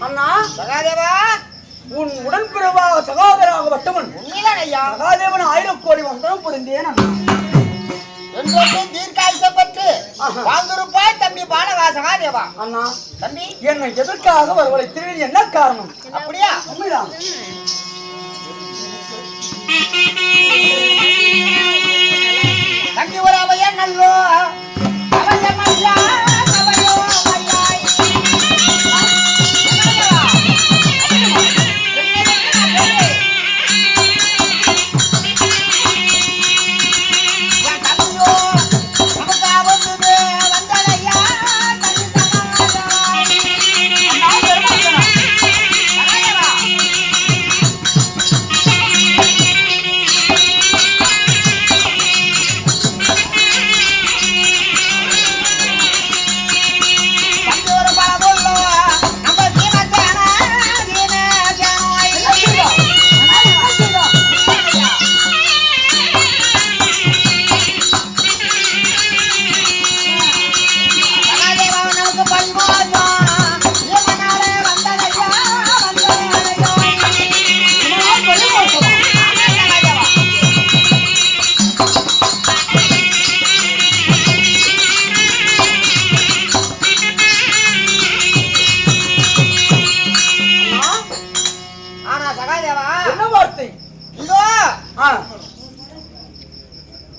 அண்ணா சகாதேவா, உன் உடன்பிறவாக சகாதராக வட்டவன் உண்மைதான் ஐயா. சகாதேவன் 1000 கோடி வந்தனம் புரிந்தேன் அண்ணா. என்றும் தீர்க்காயுசப்பட்டு வாழ்ந்திருப்பாய் தம்பி பாலகா சகாதேவா. அண்ணா தம்பி, என்னை எதற்காக வரவழைத்தீர்கள்? என்ன காரணம்? அப்படியா? உண்மைதான். தம்பி ஒரு அவையன் நல்லோ அவையன் ஐயா, அவையோ ஐயாய்.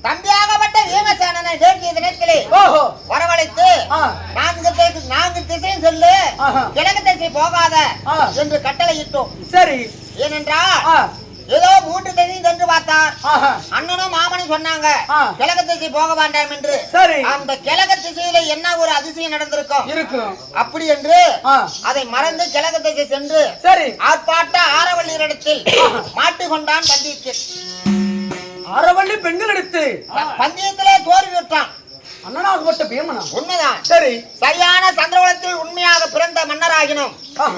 தம்பியாகப்பட்ட வீமசேனனை தேடிய தினத்திலே வரவழைத்து நான்கு திசையும் சொல்லு, கிழக்கு திசை போகாத என்று கட்டளையிட்டோம். சரி. ஏனென்றால் ஏதோ 3 திசையும் சென்று பார்த்தார். அண்ணனும் மாமனும் சொன்னாங்க கிழக்கு திசை போக வேண்டாம் என்று. அந்த கிழக்கு திசையில என்ன ஒரு அதிசயம் நடந்திருக்கும் அப்படி என்று அதை மறந்து கிழக்கு திசை சென்று ஆர்ப்பாட்ட ஆரவள்ளியரிடத்தில் மாட்டிக்கொண்டான் பந்தயத்தில். ஆரவள்ளி பெண்கள் எடுத்து பந்தயத்திலே தோல்வி விட்டான் அண்ணனாகப்பட்ட பீமனா. உண்மைதான். சரி. சரியான சந்திரகுலத்தில் உண்மையாக பிறந்த மன்னராகினோம்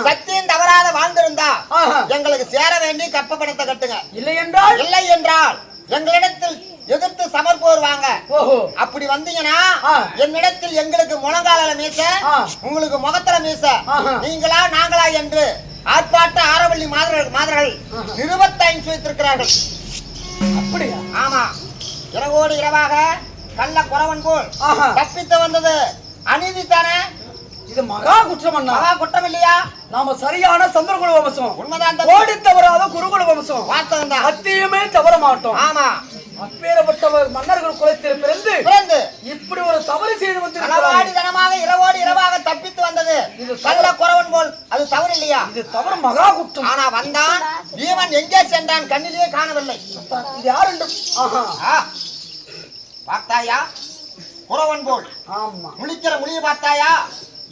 சத்தியம் தவறாத வாழ்ந்திருந்தா எங்களுக்கு சேர வேண்டி கற்பப்படத்தை கட்டுங்க. இல்லை என்றால் எங்களிடத்தில் எதிர்த்து சமர் போடுவாங்க. அப்படி வந்தீங்கன்னா என்னிடத்தில் எங்களுக்கு முழங்கால மீச, உங்களுக்கு முகத்துல மீச, நீங்களா நாங்களா என்று ஆர்ப்பாட்ட ஆரவள்ளி மாதர்கள் 25 வைத்திருக்கிறார்கள். அப்படியா? ஆமா. இரவோடு இரவாக கள்ள குறவன் போல் தப்பித்து வந்தது அநீதி தானே? இது மகா குற்றம். மகா குற்றம் இல்லையா? நாம சரியான சந்திரகுல வம்சம். உண்மைதான். ஓடி தவறாத குருகுல வம்சம். வார்த்தகம் தான். சத்தியமே தவற மாட்டோம். ஆமா. அப்பேற்பட்டவர் மன்னர்கள் குலத்தில் பிறந்து இப்படி ஒரு தவறு செய்து வந்து தனமாக இரவோடு இரவாக தப்பித்து வந்தது இது கள்ள குறவன் போல். அது தவறு இல்லையா? இது தவறு மகா குற்றம். ஆனா வந்தான் பீமன் எங்கே சென்றான் கண்ணிலேயே காணவில்லை. இது யார் என்று பார்த்தாயா? குறவன் போல் ஆமா முழிக்கிற மொழியை பார்த்தாயா?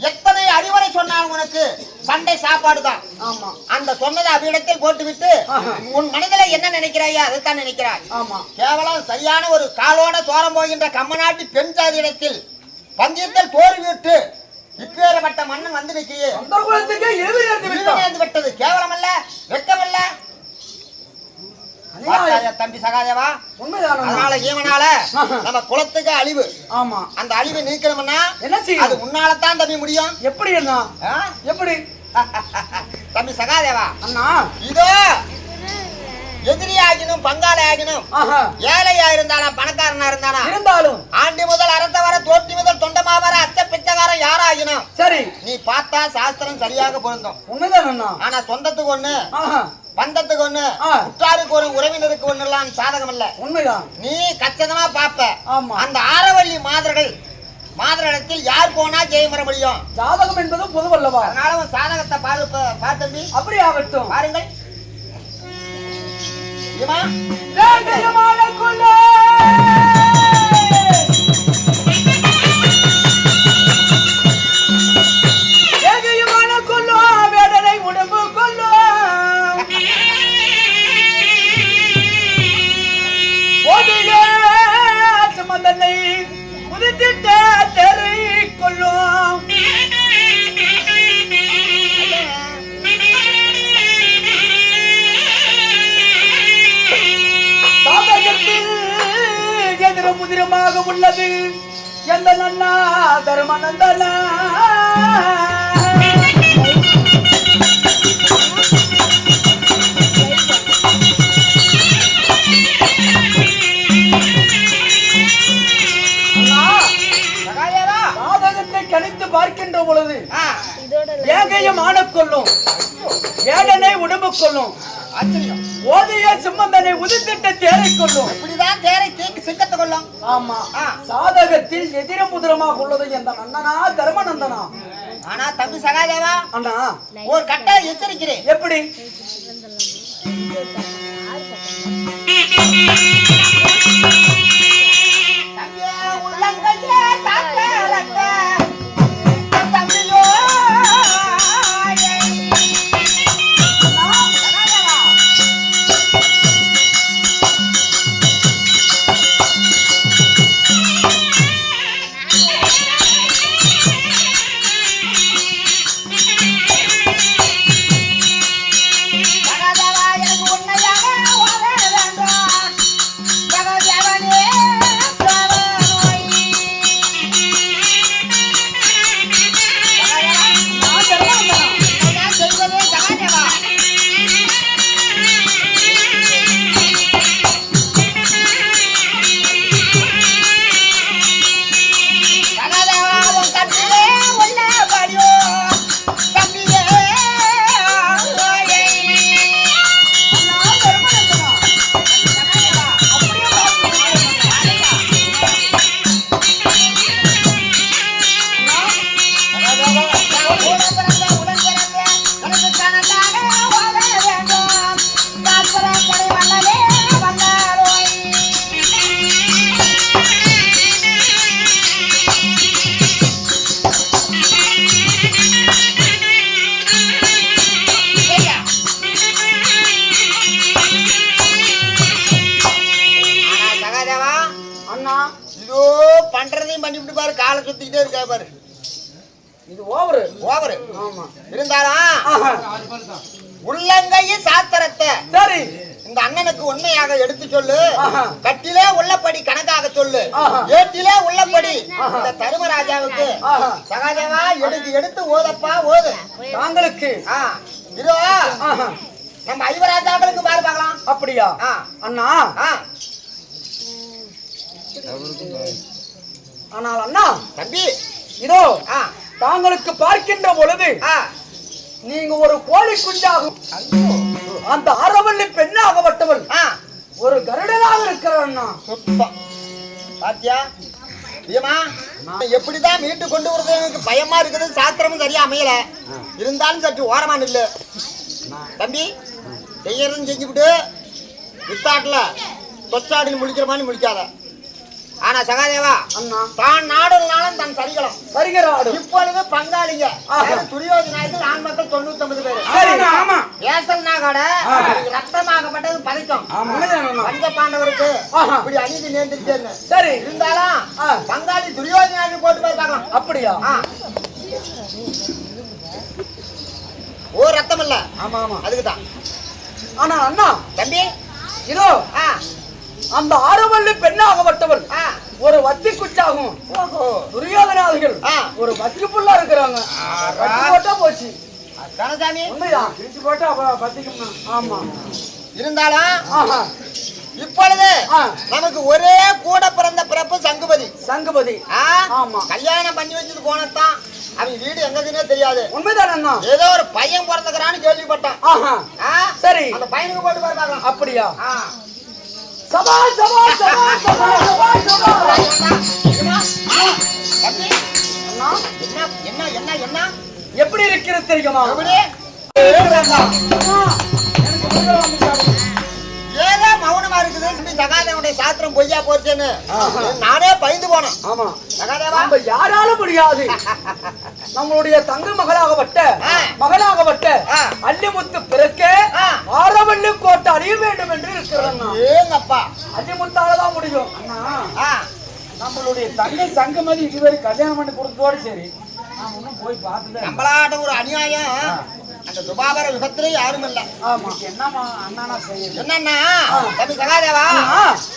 எத்தனை அறிவுரை சொன்னாலும் உனக்கு சண்டை சாப்பாடு தான். ஆமா. அந்த சொன்னதை அவ்விடத்தில் போட்டுவிட்டு உன் மனதில என்ன நினைக்கிறாயா அதைத்தான் நினைக்கிறாய். ஆமா. கேவலம் சரியான ஒரு காலோட சோரம் போகின்ற கம்மநாட்டு பெண் ஜாதி இடத்தில் பந்தயத்தில் தோல்விவிட்டு இப்பேற்பட்ட மன்னன் வந்து நிற்கியே விட்டது கேவலம் அல்ல, வெட்கம் அல்ல தம்பி சகாதேவா? உண்மைதான். அதனால ஈவனால நம்ம குலத்துக்கு அழிவு. ஆமா. அந்த அழிவு நீக்கணும்னா என்ன செய்யும்? அது உன்னாலதான் தம்பி முடியும். எப்படி என்ன? எப்படி தம்பி சகாதேவா? அண்ணா இதோ எதிரியாகினும் பங்காளியாகினும் ஏழையா இருந்தாலும் பணக்காரனா இருந்தாலும் ஆண்டி முதல் அரச வர தோட்டி முதல் தொண்டமாவர அச்ச பிச்சைக்காரன் யாராகினும் சரி நீ பார்த்தா சாஸ்திரம் சரியாக பொருந்தும். உண்மைதான் அண்ணா. ஆனா சொந்தத்துக்கு ஒண்ணு பந்தத்துக்கு ஒண்ணு உற்றாருக்கு ஒரு உறவினருக்கு ஒண்ணு எல்லாம் சாதகம் இல்ல. உண்மைதான். நீ கச்சிதமா பாப்ப. அந்த ஆரவள்ளி மாதரிடத்தில் யார் போனா ஜெயம் பெற முடியும்? சாதகம் என்பது பொதுவல்லவா? அதனால உன் சாதகத்தை பார்த்தம்பி. அப்படி ஆகட்டும். பாருங்கள். உதித்திட்ட தெரை கொள்ளும் எதிரும் முதிரமாக உள்ளது எந்த நன்னா தர்மநந்தனா ஏகையும் ஆன கொள்ளும் வேடனை உடம்பு கொள்ளும் ஆச்சரியம். ஓதைய சிம்மந்தனை உதித்திட்ட தேரை கொள்ளும் இப்படிதான் தேரை தேக்கி சிங்கத்தை கொள்ளும். ஆமா சாதகத்தில் எதிர முதிரமாக உள்ளது எந்த அண்ணனா தர்மநந்தனா. ஆனா தம்பி சகாதேவா அண்ணா ஒரு கட்டாயம் எச்சரிக்கிறேன். எப்படி? காலை சுத்திக்கிட்டே இருக்கா பாரு. இது ஓவர் ஓவர். ஆமா இருந்தாலும் உள்ளங்கையும் சாத்திரத்தை சரி இந்த அண்ணனுக்கு உண்மையாக எடுத்து சொல்லு. கட்டிலே உள்ளபடி கணக்காக சொல்லு. ஏட்டிலே உள்ளபடி இந்த தருமராஜாவுக்கு சகாதேவா எடுத்து எடுத்து ஓதப்பா ஓது. தாங்களுக்கு இதோ நம்ம ஐவராஜாக்களுக்கு பாரு பார்க்கலாம். அப்படியா அண்ணா? ஆனால் அண்ணா தம்பி இதோ தாங்களுக்கு பார்க்கின்ற பொழுது நீங்க ஒரு கோழி குஞ்சாகும் அந்த அரவள்ளி பெண்ணாகப்பட்டவள் ஒரு கருடனாக இருக்கிறான். பாத்தியா எப்படிதான் மீட்டு கொண்டு வரது எனக்கு பயமா இருக்குது. சாத்திரமும் சரியா அமையல. இருந்தாலும் சற்று ஓரமா நில்லு தம்பி. செய்யறதுன்னு செஞ்சுவிட்டு வித்தாட்டுல தொச்சாடில் முழிக்கிற மாதிரி முழிக்காத. ஆனா சகாதேவா அண்ணா தான் நாடுனாலும் தன் சரிகளும் சரிகராடு. இப்பொழுது பங்காளிங்க துரியோதனாயத்தில் ஆண் மக்கள் 99 பேரு. ஏசல்னா கூட ரத்தமாகப்பட்டது பதிக்கும். பஞ்ச பாண்டவருக்கு இப்படி அநீதி நேர்ந்துச்சு. சரி இருந்தாலும் பங்காளி துரியோதனாயத்தில் போட்டு போய் பார்க்கலாம். அப்படியா? ஓ ரத்தம் இல்ல. ஆமா ஆமா அதுக்குதான். ஆனா அண்ணா தம்பி இதோ அந்த ஆரவள்ளி பெண்ணாகப்பட்டவள் ஒரு வத்தி குச்சாகும். துரியோதனாதிகள் ஒரு வத்தி புல்லா இருக்கிறாங்க. போட்டா போச்சு. உண்மைதான் பிரிச்சு போட்டா பத்திக்கும். ஆமா இருந்தாலும் இப்பொழுது நமக்கு ஒரே கூட பிறந்த பிறப்பு சங்குபதி. சங்குபதி ஆமா. கல்யாணம் பண்ணி வச்சது போனதான் அவன் வீடு எங்கதுன்னே தெரியாது. உண்மைதான் அண்ணா. ஏதோ ஒரு பையன் பிறந்துக்கிறான்னு கேள்விப்பட்டான். சரி அந்த பையனுக்கு போட்டு பாருங்க. அப்படியா? சபா சபா சபா சபா சபா சபா. என்ன என்ன என்ன என்ன எப்படி இருக்கிறது தெரியுமா? ஏதோ மௌனமா இருக்குது. சகாதேவனுடைய சாத்திரம் பொய்யா போச்சுன்னு நானே பயந்து போனேன். ஆமா சகாதேவா நம்ம யாராலும் முடியாது. நம்மளுடைய தங்க மகளாகப்பட்ட அள்ளிமுத்து பிறக்க ஆரவள்ளி கோட்டை அழிய வேண்டும் என்று இருக்கிறேன். ஏங்கப்பா அள்ளிமுத்தாலதான் முடியும். அண்ணா நம்மளுடைய தங்கை சங்கமதி இதுவரை கல்யாணம் பண்ணி கொடுத்தோடு சரி நான் ஒன்னும் போய் பார்த்துட்டேன். நம்மளாட்ட ஒரு அநியாயம் அந்த துபாபர யுகத்திலே யாரும் இல்ல. ஆமா என்னமா அண்ணா செய்யுது என்னன்னா தம்பி சகாதேவா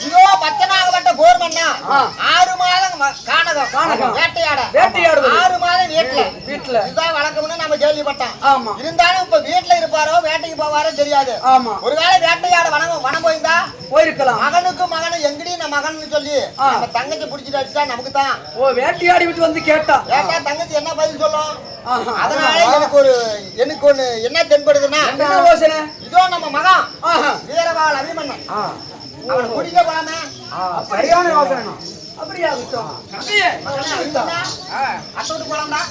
இதோ பச்சனாகப்பட்ட போர்மன்னா 6 மாதம் காணகம் வேட்டையாடுவது 6 மாதம் வீட்டுல இதுதான் வழக்கம்னு நம்ம கேள்விப்பட்டோம். ஆமா இருந்தாலும் இப்ப வீட்டுல இருப்பாரோ வேட்டைக்கு போவாரோ தெரியாது. ஆமா ஒருவேளை வேட்டையாட வனம் போயிருக்கலாம். மகனும் எங்கடி நம்ம மகன் சொல்லி நம்ம தங்கச்சி புடிச்சிட்டு அடிச்சா நமக்கு தான். வேட்டையாடி விட்டு வந்து கேட்டா தங்கச்சி என்ன பதில் சொல்லும்? அதனால எனக்கு ஒண்ணு என்ன தென்படுதுன்னா இதோ நம்ம மகன் வீரவாள் அபிமன்னன் அவன் குடிக்க போலாமே சரியான யோசனை. அப்படியா அத்தோட்டு போலாம்டா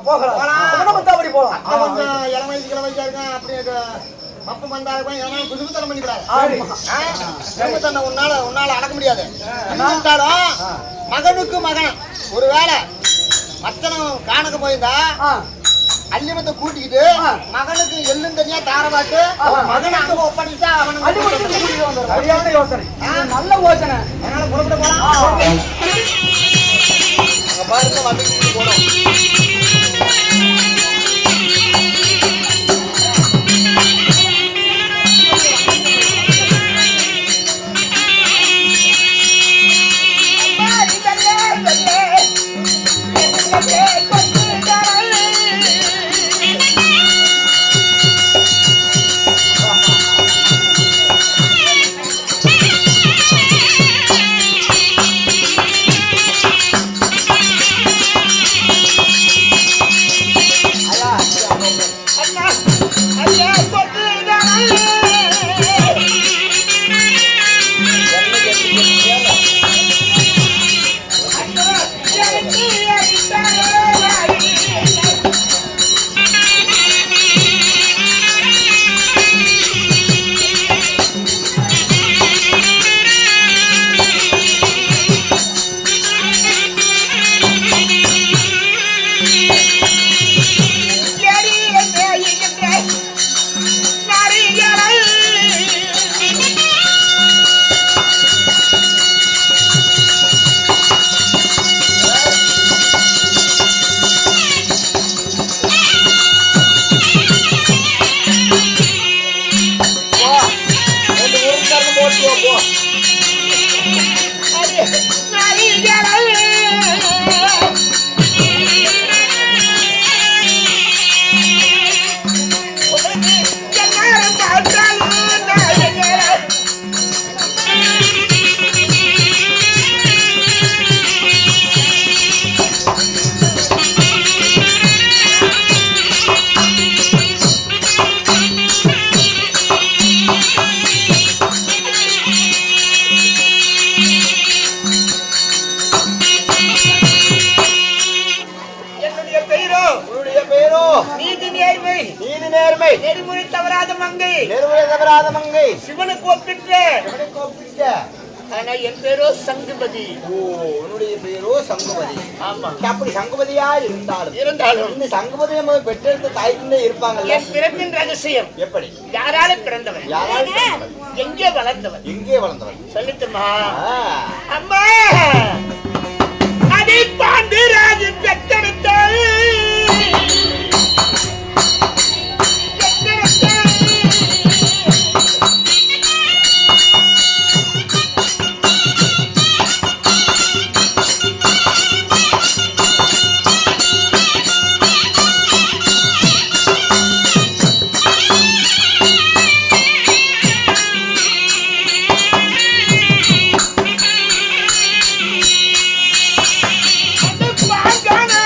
போகலாம் அப்படி போலாம். கொஞ்சம் இளவயசு கிழமையா இருக்கேன் அப்படி மப்பம் வந்தாருக்கும் எதனாலும் குடும்பத்தனம் பண்ணிக்கிறாரு குடும்பத்தனை உன்னால அடக்க முடியாது. மகனுக்கு மகன் ஒருவேளை மத்தனம் காணக்க போயிருந்தா அள்ளிமத்தை கூட்டிக்கிட்டு மகனுக்கு எள்ளும் தனியா தாரவாட்டு மகனை அங்க ஒப்படைச்சா அவனுக்கு சரியான யோசனை, நல்ல யோசனை. அதனால புறப்பட போலாம். அங்க பாருங்க வந்துட்டு போனோம். சிவனுக்கு ஒப்பிட்ட ஆனா என் பேரோ சங்குபதி. உன்னுடைய பேரோ சங்குபதி. ஆமா, அப்படி சங்குபதியா இருந்தாலும் இந்த சங்குபதியை பெற்றெடுத்த தாய்க்குள்ளே இருப்பாங்க. என் பிறப்பின் ரகசியம் எப்படி? யாரால பிறந்தவன், எங்கே வளர்ந்தவன், எங்கே வளர்ந்தவன் சொல்லிட்டுமா? அம்மா அதை பாண்டிராஜு பெற்றெடுத்த Gonna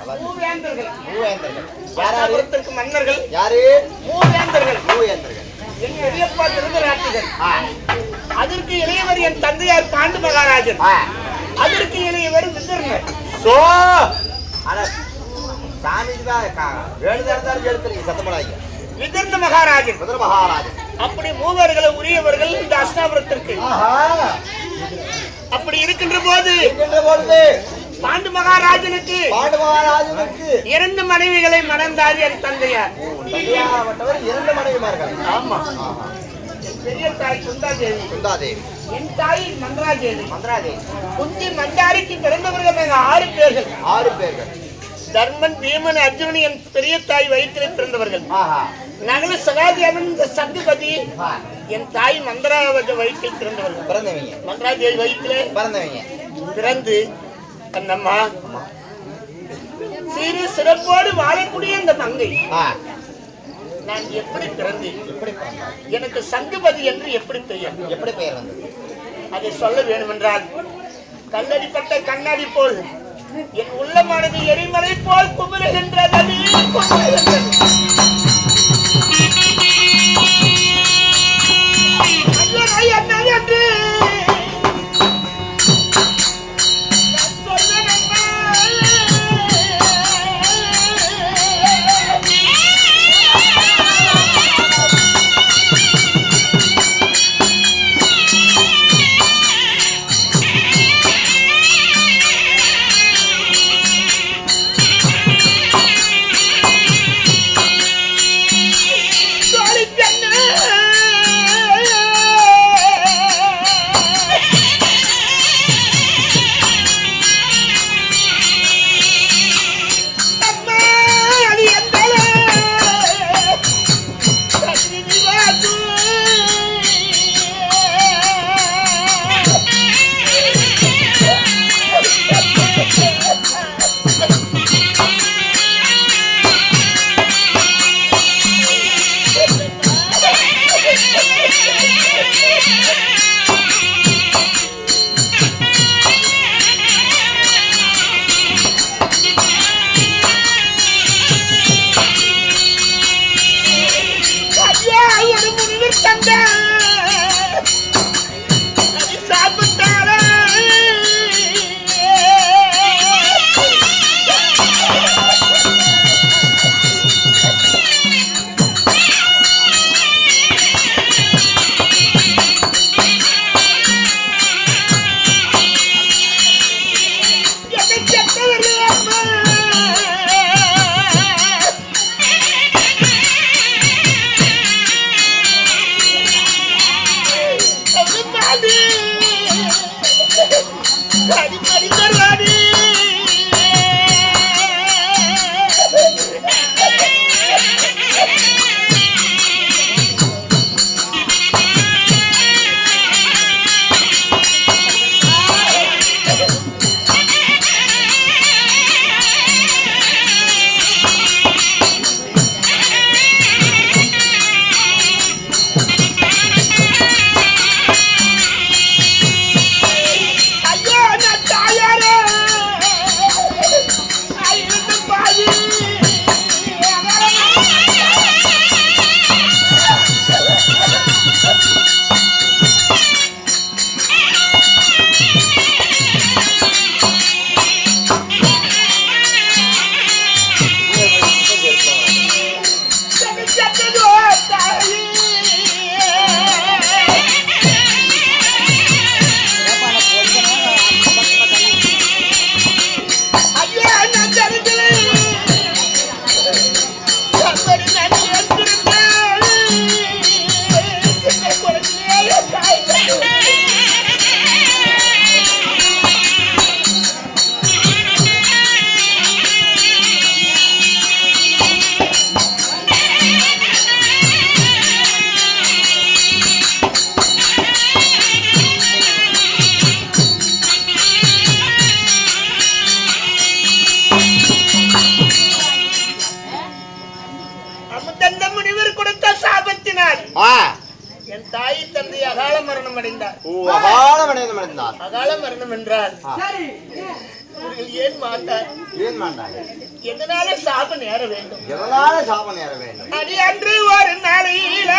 மூவேந்தர்கள். மூவேந்தர்கள். யாராரு? அஸ்தாபுரத்திற்கு மன்னர்கள் யாரு? மூவேந்தர்கள். மூவேந்தர்கள். என் பெரியப்பா திருதராட்டிரன். அதற்கு இளையவர் என் தந்தையார் பாண்டு மகாராஜன். அதற்கு இளையவர் விதர்ணர். சோ அட சாமிக்கு தான் வேணுதான் எடுத்துறீங்க சத்தப்படாதீங்க. விதர்ண மகாராஜன். முதல் மகாராஜன். அப்படி மூவர்களை உரியவர்கள் இந்த அஸ்தாபுரத்திற்கு. அப்படி இருக்கின்ற போது பாண்டு மகாராஜனுக்கு 2 மனைவிகளை மணந்தார் என் தந்தையார். தந்தையாவட்டவர் 2 மனைவிமார்கள். ஆமா. என் பெரிய தாய் குந்தாதேவி. குந்தாதேவி. என் தாய் மந்திராதேவி. மந்திராதேவி. குந்தி மந்தாரிக்கு பிறந்தவர்கள் நாங்க 6 பேர்கள். 6 பேர்கள். தர்மன், பீமன், அர்ஜுனன் என் பெரிய தாய் வயிற்றிலே பிறந்தவர்கள். நகல சகாதேவன், சங்குபதி என் தாய் மந்திராவதி வயிற்றில் பிறந்தவர்கள். பிறந்தவங்க. மந்திராதேவி வயிற்றிலே பிறந்தவங்க. பிறந்து அந்தம்மா சிறு சிறப்போடு வாழக்கூடிய இந்த மங்கை நான் எப்படி பிறந்தேன், எனக்கு சங்குபதி என்று எப்படி பெயர், எப்படி பெயர் வந்தது அதை சொல்ல வேண்டுமென்றால் கல்லடிப்பட்ட கண்ணாடி போல் என் உள்ளமானது எரிமலை போல் குமுறுகின்றது. தாய் தந்தை அகால மரணம் அடைந்தார். அகால மரணம் அகால மரணம் என்றால் இவர்கள் ஏன் மாட்டார்? ஏன் மாட்டாங்க? எதனால சாபம் நேர வேண்டும்? எதனால சாபம் நேர வேண்டும்? அது அன்று ஒரு நாளையில